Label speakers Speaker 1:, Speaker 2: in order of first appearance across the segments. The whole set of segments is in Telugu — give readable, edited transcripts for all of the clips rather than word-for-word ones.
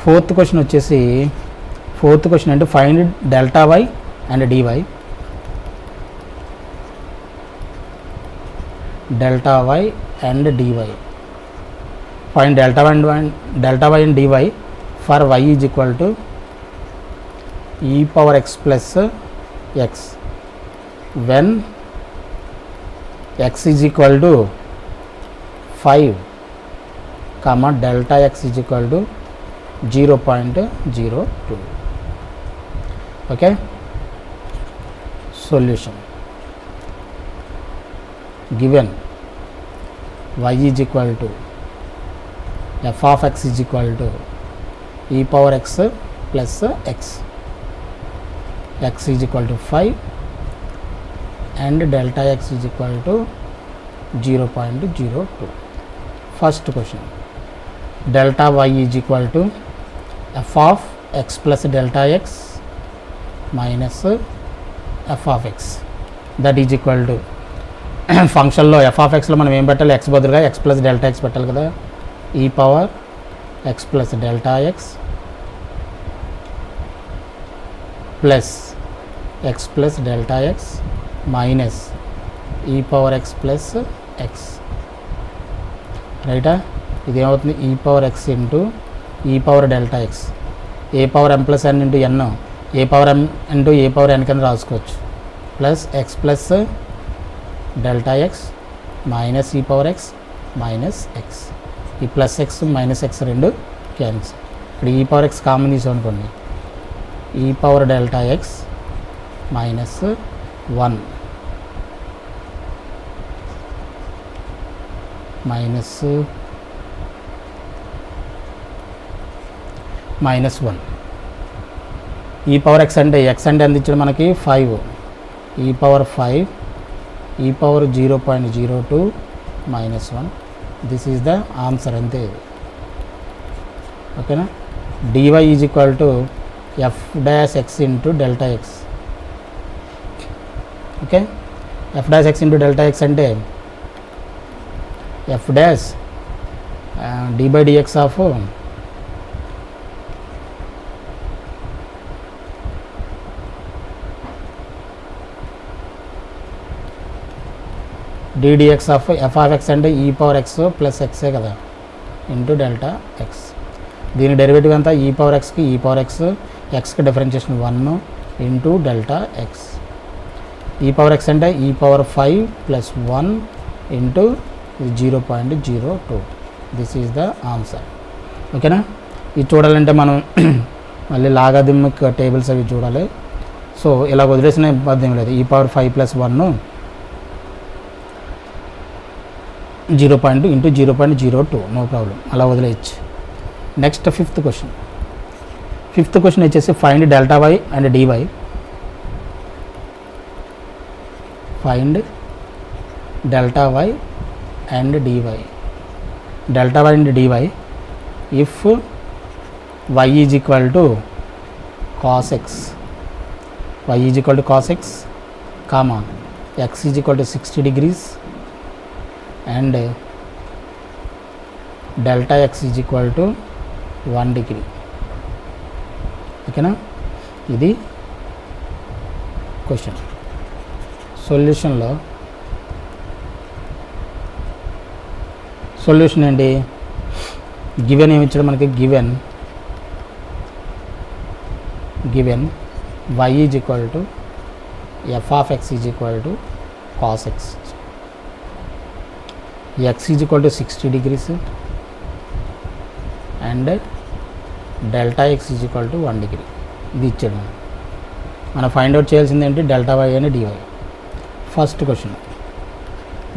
Speaker 1: ఫోర్త్ క్వశ్చన్ వచ్చేసి అంటే find delta y and d y. Delta y and d y. Find delta y and d y for y is equal to e power x plus x when x is equal to 5 comma delta x is equal to 0.02. Okay, solution. Given y is equal to f of x is equal to e power x plus x is equal to 5 and delta x is equal to 0.02. First question, delta y is equal to f of x plus delta x minus f of x, that is equal to ఫంక్షన్లో f of x లో మనం ఏం పెట్టాలి, x బదులుగా x plus delta x పెట్టాలి కదా, e power x plus delta x plus x plus delta x minus e power x plus x. రైటా, ఇది ఏమవుతుంది, e power x into e power delta x, a power m plus n into n, a power m into a power n కింద రాసుకోవచ్చు, plus x plus delta x minus e power x minus x. ఈ ప్లస్ x మైనస్ x రెండు క్యాన్సిల్. ఇక్కడ e power x కామన్ తీసుకోండి, e power delta x minus 1 minus 1. e power x అంటే ఎంత ఇచ్చాడు మనకి 5, e power 5 e power 0.02 minus 1. This is the answer, అంతే. ఓకేనా. dy is equal to f dash x into delta x. Okay, f dash x into delta x అంటే f dash d by dx of d dx of f of x అంటే e power x plus x కదా ఇంటూ డెల్టా x. దీని డెరివేటివ్ ఎంత, e power xకి e power x, xకి differentiation 1 into delta x. e power x అంటే e power 5 plus 1 into 0.02. This is the answer. ఓకేనా. ఇది చూడాలంటే మనం మళ్ళీ లాగారిథమిక్ టేబుల్స్ అవి చూడాలి. సో ఇలా వదిలేసిన ఇబ్బంది ఏం లేదు, e power 5 plus 1 0.02, no problem, అలా వదిలేయచ్చు. నెక్స్ట్ ఫిఫ్త్ క్వశ్చన్ వచ్చేసి find delta y and d y. Find delta y and d y. Delta y and d y if y is equal to cos x, comma x is equal to 60 degrees and delta x is equal to 1 degree. ఓకేనా. ఇది క్వశ్చన్. సొల్యూషన్ ఏంటి, గివెన్ ఏమి ఇచ్చాడు మనకి, given y is equal to f of x is equal to cos x, x is equal to 60 degrees and delta x is equal to 1 degree. ఇది ఇచ్చాడు. మనం ఫైండ్ అవుట్ చేయాల్సింది ఏంటి, delta y and d y. First question,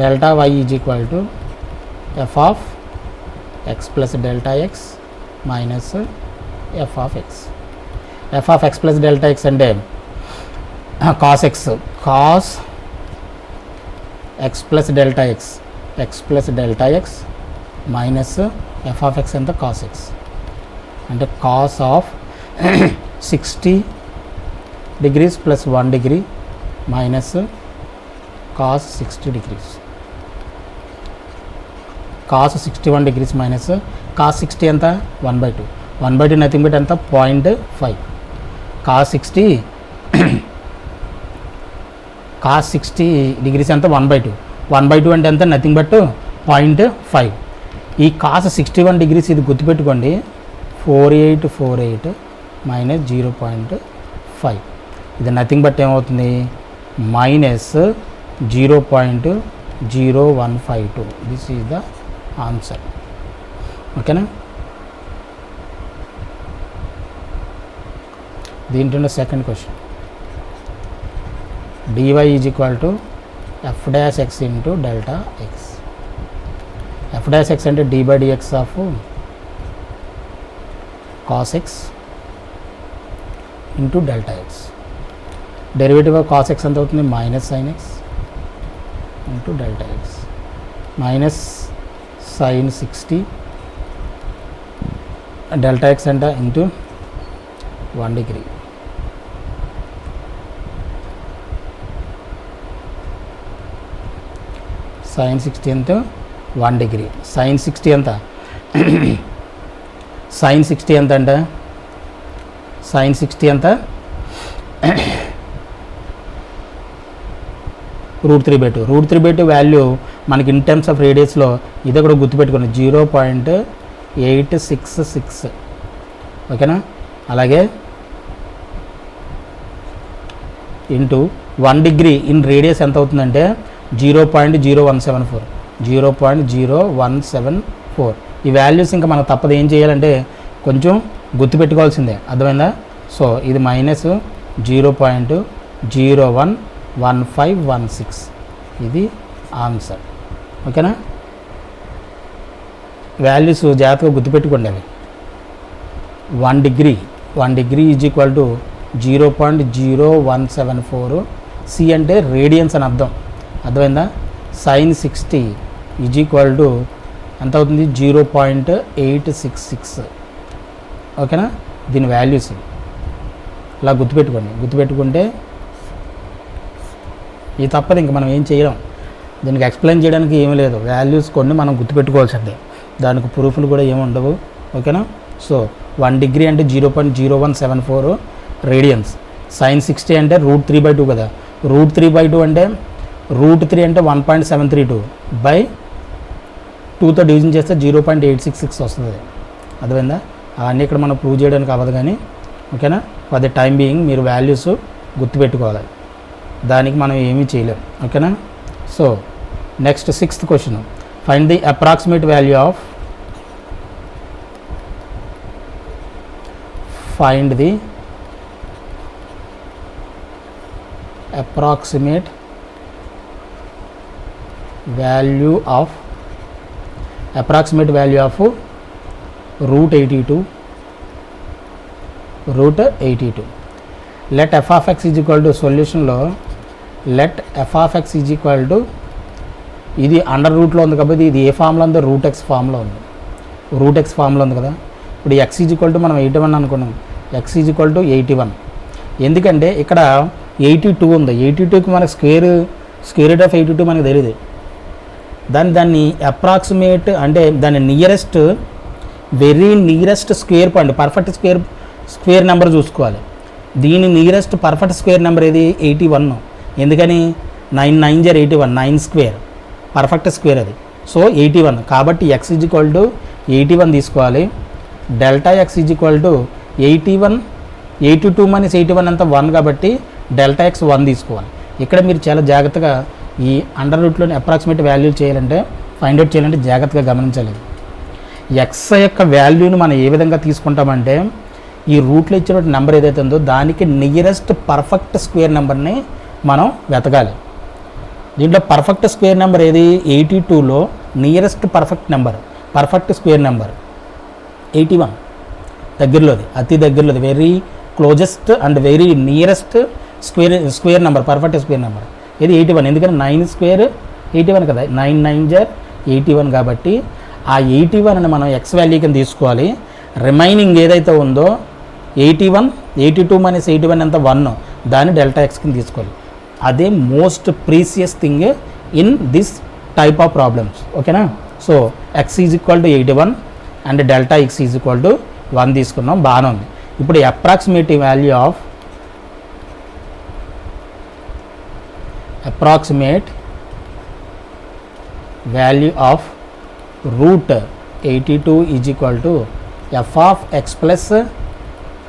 Speaker 1: delta y is equal to f of x plus delta x minus f of x. F of x plus delta x అంటే cos x, cos x plus delta x, x plus delta x minus f of x ఎంత, కాస్ ఎక్స్ అంటే cos of 60 degrees plus 1 degree minus cos 60 degrees. cos 61 degrees minus cos 60 ఎంత 1/2, 1/2 నథింగ్ బట్ ఎంత 0.5. cos 60 cos 60 degrees ఎంత 1/2. 1/2 అంటే ఎంత నథింగ్ బట్ 0.5. ఈ cos 61 degrees ఇది గుర్తుపెట్టుకోండి, 4848 మైనస్ 0.5. ఇది నథింగ్ బట్ ఏమవుతుంది minus 0.0152. This is the answer. ఓకేనా. దీంట్లో second question, dy is equal to f dash x into delta X. f dash x అంటే d/dx of cos x into delta X. Derivative of cos x ఎంత అవుతుంది minus sin x into delta x minus sin 60 delta X అంట ఇంటూ 1 degree. sin 60 ఎంత 1 degree. sin 60 ఎంత sin 60 ఎంత అంట sin 60 ఎంత √3/2. √3/2 వాల్యూ మనకి ఇన్ టర్మ్స్ ఆఫ్ రేడియస్లో ఇది కూడా గుర్తుపెట్టుకోండి 0.866. ఓకేనా. అలాగే ఇంటూ 1 degree ఇన్ రేడియస్ ఎంత అవుతుందంటే 0.0174. 0.0174. ఈ వాల్యూస్ ఇంకా మనకు తప్పదు, ఏం చేయాలంటే కొంచెం గుర్తుపెట్టుకోవాల్సిందే, అర్థమైందా. సో ఇది మైనస్ 0.011516. ఇది ఆన్సర్. ఓకేనా. వాల్యూస్ జాగ్రత్తగా గుర్తుపెట్టుకోండి. అవి 1 degree is equal to 0.0174. C అంటే రేడియన్స్ అని అర్థం, అర్థమైందా. sin 60 ఈజ్ ఈక్వల్ టు ఎంత అవుతుంది 0.866. ఓకేనా. దీని వాల్యూస్ ఇలా గుర్తుపెట్టుకుంటే ఇది తప్పదు, ఇంక మనం ఏం చేయలేం, దీనికి ఎక్స్ప్లెయిన్ చేయడానికి ఏమీ లేదు. వాల్యూస్ కొన్ని మనం గుర్తుపెట్టుకోవాల్సిందే, దానికి ప్రూఫ్లు కూడా ఏమి ఉండవు. ఓకేనా. సో 1 degree అంటే 0.0174 రేడియన్స్. sin 60 అంటే √3/2 కదా. √3/2 అంటే √3 అంటే 1.732 బై 2తో డివిజన్ చేస్తే 0.866 వస్తుంది, అర్థమైందా. అవన్నీ ఇక్కడ మనం ప్రూవ్ చేయడానికి అవ్వదు కానీ. ఓకేనా. ఫర్ ది టైం బీయింగ్ మీరు వాల్యూస్ గుర్తుపెట్టుకోవాలి, దానికి మనం ఏమీ చేయలేం. ఓకేనా. So next 6th question, find the approximate value of find the approximate value of √82. let f of x is equal to solution లో let f of x is equal to ఇది అండర్ రూట్లో ఉంది కాబట్టి ఇది ఏ ఫామ్లో ఉందో √x ఫామ్లో ఉంది, √x ఫామ్లో ఉంది కదా. ఇప్పుడు x ఈజ్ ఈక్వల్ టు మనం 81 అనుకున్నాం, x ఈజ్ ఈక్వల్ టు 81. ఎందుకంటే ఇక్కడ 82 ఉంది, 82కి మనకు స్క్వేర్ రూట్ ఆఫ్ 82 మనకు తెలియదు. దాన్ని అప్రాక్సిమేట్ అంటే దాని nearest very nearest square point perfect square number చూసుకోవాలి. దీని నియరెస్ట్ పర్ఫెక్ట్ స్క్వేర్ నెంబర్ ఏది 81. ఎందుకని 9 9 81, 9 స్క్వేర్ పర్ఫెక్ట్ స్క్వేర్ అది. సో 81 కాబట్టి x ఈజ్ ఈక్వల్ టు 81 తీసుకోవాలి. Delta x is equal to 81, 82 minus 81 అంతా 1 కాబట్టి డెల్టా ఎక్స్ 1 తీసుకోవాలి. ఇక్కడ మీరు చాలా జాగ్రత్తగా ఈ అండర్ రూట్లోని అప్రాక్సిమేట్ వాల్యూ చేయాలంటే ఫైండ్ అవుట్ చేయాలంటే జాగ్రత్తగా గమనించాలి. ఎక్స్ యొక్క వాల్యూని మనం ఏ విధంగా తీసుకుంటామంటే ఈ రూట్లో ఇచ్చినటువంటి నెంబర్ ఏదైతే ఉందో దానికి నియరెస్ట్ పర్ఫెక్ట్ స్క్వేర్ నెంబర్ని మనం వెతకాలి. దీంట్లో పర్ఫెక్ట్ స్క్వేర్ నెంబర్ ఏది 82లో నియరెస్ట్ పర్ఫెక్ట్ స్క్వేర్ నెంబర్ 81 దగ్గరలోది, అతి దగ్గరలోది, very closest and very nearest square number perfect square number ఇది 81. ఎందుకంటే 9 స్క్వేర్ 81 కదా, 9 9 81 కాబట్టి ఆ 81 అని మనం ఎక్స్ వాల్యూ కింద తీసుకోవాలి. రిమైనింగ్ ఏదైతే ఉందో 81, 82 మైనస్ 81 ఎంత 1, దాన్ని డెల్టా ఎక్స్ కింద తీసుకోవాలి. అదే most precious thing in this type of problems. ఓకేనా. So x is equal to 81 and delta x is equal to 1 తీసుకున్నాం, బాగానే ఉంది. ఇప్పుడు approximate value of root 82 is equal to f of x plus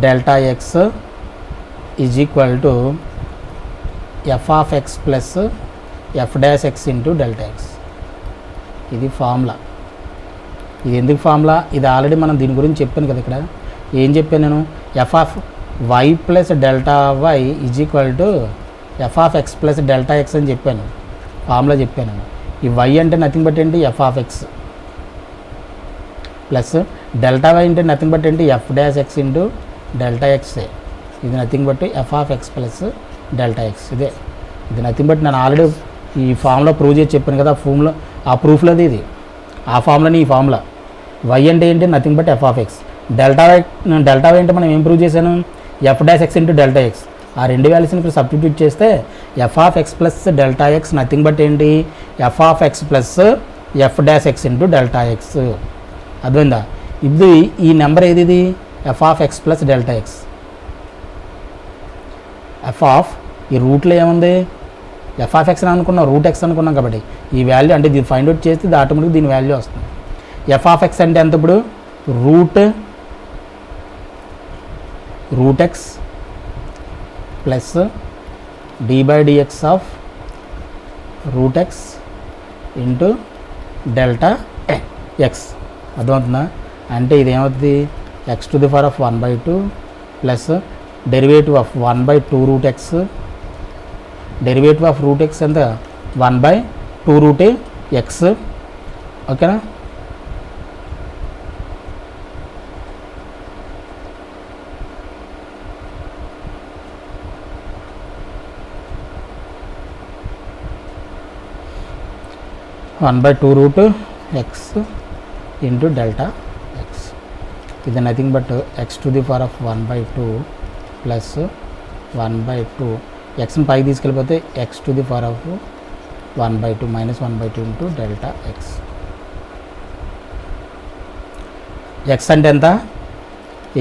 Speaker 1: delta x is equal to f of x plus f dash x into delta x. ఇది ఫార్ములా. ఇది ఎందుకు ఫార్ములా? ఇది ఆల్రెడీ మనం దీని గురించి చెప్పాను కదా. ఇక్కడ ఏం చెప్పాను నేను? F of y plus delta y is equal to f of x plus delta x అని చెప్పాను, ఫార్ములా చెప్పాను. ఈ వై అంటే నథింగ్ బట్ ఏంటి? F of x plus delta y అంటే నథింగ్ బట్ ఏంటి? F dash x into delta ఎక్సే. ఇది nothing but f of x plus delta x. ఇది నథింగ్ బట్ నేను ఆల్రెడీ ఈ ఫార్ములా ప్రూవ్ చేసి చెప్పాను కదా. ఆ ప్రూఫ్లోది ఇది, ఆ ఫార్ములాని ఈ ఫార్ములా. వై అంటే ఏంటి? Nothing but f of x. Delta y అంటే మనం ఏం ప్రూవ్ చేశాను? F dash x into delta x. ఆ రెండు వాల్యూస్ని ఇప్పుడు సబ్స్టిట్యూట్ చేస్తే f of x plus delta x nothing but ఏంటి? F of x plus f dash x into delta x. అర్థమైందా? ఇది ఈ నెంబర్ ఏది? ఇది f of x plus delta x. F of ఈ రూట్లో ఏముంది? ఎఫ్ ఆఫ్ ఎక్స్ అని అనుకున్నాం, రూట్ ఎక్స్ అనుకున్నాం కాబట్టి ఈ వాల్యూ అంటే దీన్ని ఫైండ్ అవుట్ చేస్తే ఇది ఆటోమేటిక్ దీని వాల్యూ వస్తుంది. ఎఫ్ ఆఫ్ ఎక్స్ అంటే ఎంత? ఇప్పుడు root x plus d by d x of root x into delta x. అర్థమవుతుందా? అంటే ఇది ఏమవుతుంది? X to the power of 1/2 plus derivative of 1/2 root x. Derivative of root x ఎంత? 1/2 రూట్ ఎక్స్. ఓకేనా? One by two root x into delta x. ఇది nothing but x to the power of 1/2 plus 1/2 ఎక్స్ని పైకి తీసుకెళ్ళిపోతే x to the power of 1/2 minus 1/2 into delta x. X అంటే ఎంత?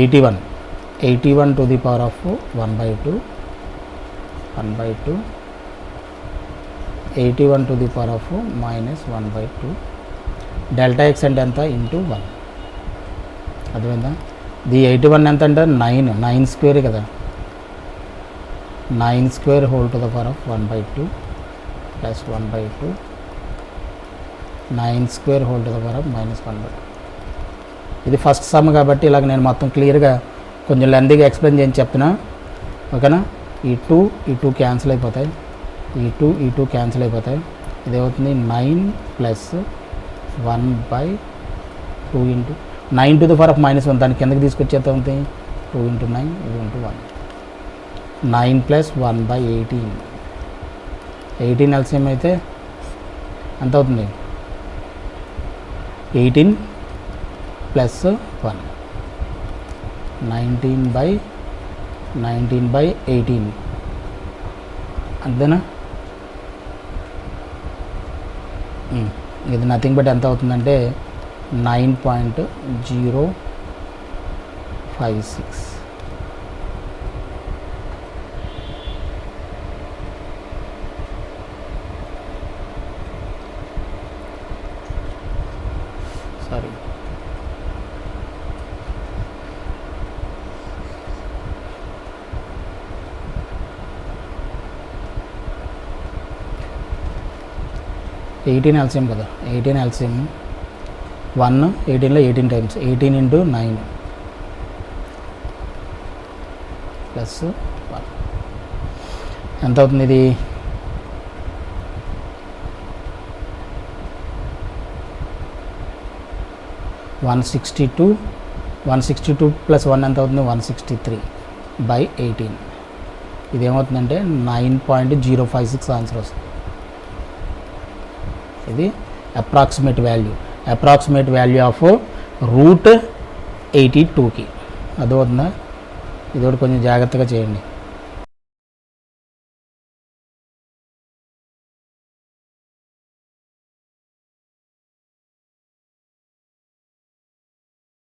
Speaker 1: 81 to the power of 1/2 81 to the power of minus 1/2 delta x అంటే ఎంత? ఇంటూ 1. అర్థమైందా? ది 81 ఎంత అంటే 9 స్క్వేర్ కదా. 9 square whole to the power of 1/2 plus 1/2 9 square whole to the power of minus 1/2. ఇది ఫస్ట్ సమ్ కాబట్టి ఇలాగ నేను మొత్తం క్లియర్గా కొంచెం లెంతీగా ఎక్స్ప్లెయిన్ చేసి చెప్తున్నా. ఓకేనా? ఈ 2 క్యాన్సిల్ అయిపోతాయి, ఈ 2 క్యాన్సిల్ అయిపోతాయి. ఇదేమవుతుంది? 9 plus 1/2 into 9 to the power of minus 1 దాన్ని కిందకి తీసుకొచ్చేత అవుతుంది 2 ఇంటూ 9 ఇది ఇంటూ 1. 9 ప్లస్ 1/18. 18 ఎల్సిఎం అయితే ఎంత అవుతుంది? 18 ప్లస్ 1 19/18 అంతేనా? ఇది నథింగ్ బట్ ఎంత అవుతుందంటే 9.056. సారీ, ఎయిటీన్ ఎల్సిఎం కదా. 18 ఎల్సిఎం 1 18లో 18 టైమ్స్ 18 ఇంటూ 9 ప్లస్ 1 ఎంత అవుతుంది? ఇది 162 ప్లస్ 1 ఎంత అవుతుంది? 163/18. ఇది ఏమవుతుందంటే 9.056 ఆన్సర్ వస్తుంది. ఇది అప్రాక్సిమేట్ వాల్యూ ఆఫ్ రూట్ 82కి. అదవుతుందా? ఇది ఒకటి కొంచెం జాగ్రత్తగా చేయండి.